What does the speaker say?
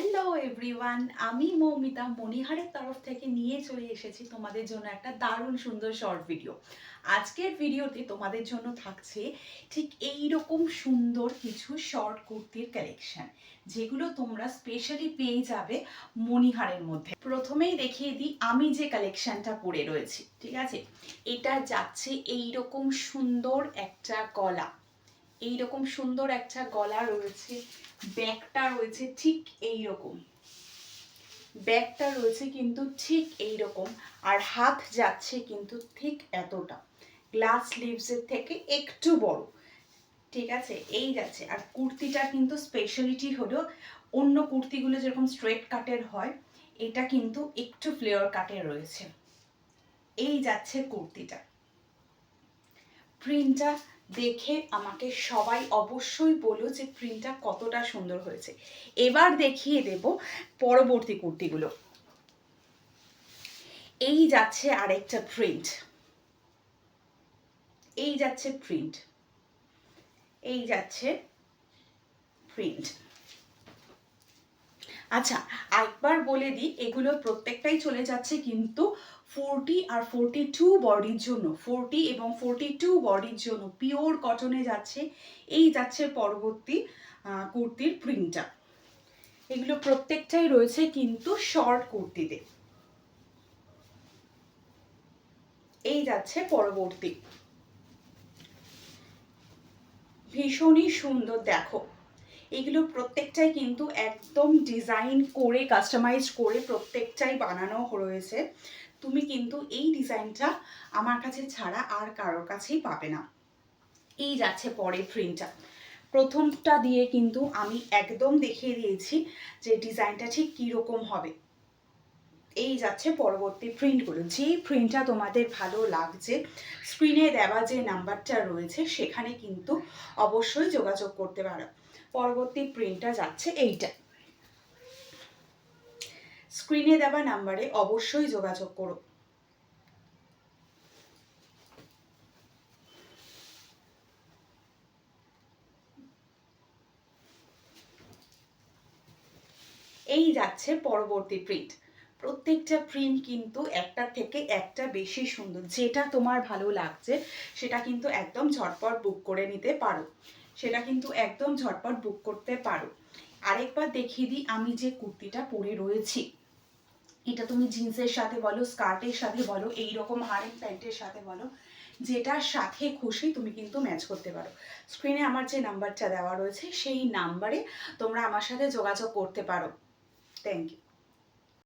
Hello everyone, আমি মৌমিতা মণিহারের তরফ থেকে নিয়ে চলে এসেছি তোমাদের জন্য একটা দারুণ সুন্দর শর্ট ভিডিও। আজকের ভিডিওতে তোমাদের জন্য থাকছে ঠিক এই রকম সুন্দর কিছু শর্ট কুর্তির কালেকশন, যেগুলো তোমরা স্পেশালি পেয়ে যাবে মণিহারের মধ্যে। প্রথমেই দেখিয়ে দিই আমি যে কালেকশনটা পরে রয়েছি, ঠিক আছে। এটা যাচ্ছে এই রকম সুন্দর একটা গলা, এইরকম সুন্দর একটা গলা রয়েছে, ব্যাগটা রয়েছে ঠিক এই রকম, ব্যাগটা রয়েছে কিন্তু ঠিক এই রকম, আর হাত যাচ্ছে কিন্তু ঠিক এতটা, গ্লাস স্লিভসের থেকে একটু বড়, ঠিক আছে। এই যাচ্ছে, আর কুর্তিটা কিন্তু স্পেশালিটি হলো অন্য কুর্তিগুলো যেরকম স্ট্রেট কাটের হয়, এটা কিন্তু একটু ফ্লেয়ার কাটের রয়েছে। এই যাচ্ছে কুর্তিটা, প্রিন্টটা দেখে আমাকে সবাই অবশ্যই বলো যে প্রিন্টটা কতটা সুন্দর হয়েছে। এবার দেখিয়ে দেব পরবর্তী কুর্তিগুলো। এই যাচ্ছে আরেকটা প্রিন্ট, এই যাচ্ছে প্রিন্ট, এই যাচ্ছে প্রিন্ট। আচ্ছা, একবার বলে দিই, এগুলো প্রত্যেকটাই চলে যাচ্ছে কিন্তু 40 আর 42 বডির জন্য, 40 এবং 42 বডির জন্য পিওর কটনে যাচ্ছে। এই যাচ্ছে পরবর্তী কুর্তির প্রিন্টটা। এগুলো প্রত্যেকটাই রয়েছে কিন্তু শর্ট কুর্তিতে। এই যাচ্ছে পরবর্তী, ভীষণই সুন্দর। দেখো, এগুলো প্রত্যেকটাই কিন্তু একদম ডিজাইন করে কাস্টমাইজ করে প্রত্যেকটাই বানানো রয়েছে। তুমি কিন্তু এই ডিজাইনটা আমার কাছে ছাড়া আর কারোর কাছেই পাবে না। এই যাচ্ছে পরের প্রিন্টটা। প্রথমটা দিয়ে কিন্তু আমি একদম দেখিয়ে দিয়েছি যে ডিজাইনটা ঠিক কীরকম হবে। এই যাচ্ছে পরবর্তী প্রিন্টগুলো। যে প্রিন্টটা তোমাদের ভালো লাগছে, স্ক্রিনে দেওয়া যে নাম্বারটা রয়েছে সেখানে কিন্তু অবশ্যই যোগাযোগ করতে পারো। পরবর্তী প্রিন্টটা যাচ্ছে এইটা, স্ক্রিনে দেওয়া নাম্বারে অবশ্যই যোগাযোগ করো। এই যাচ্ছে পরবর্তী প্রিন্ট। প্রত্যেকটা প্রিন্ট কিন্তু একটার থেকে একটা বেশি সুন্দর। যেটা তোমার ভালো লাগছে সেটা কিন্তু একদম ঝটপট বুক করে নিতে পারো, সেটা কিন্তু একদম ঝটপট বুক করতে পারো। আরেকবার দেখিয়ে দিই আমি যে কুর্তিটা পরে রয়েছি, এটা তুমি জিন্সের সাথে বলো, স্কার্টের সাথে বলো, এইরকম হারের প্যান্টের সাথে বলো, যেটার সাথে খুশি তুমি কিন্তু ম্যাচ করতে পারো। স্ক্রিনে আমার যে নাম্বারটা দেওয়া রয়েছে সেই নাম্বারে তোমরা আমার সাথে যোগাযোগ করতে পারো। Thank you.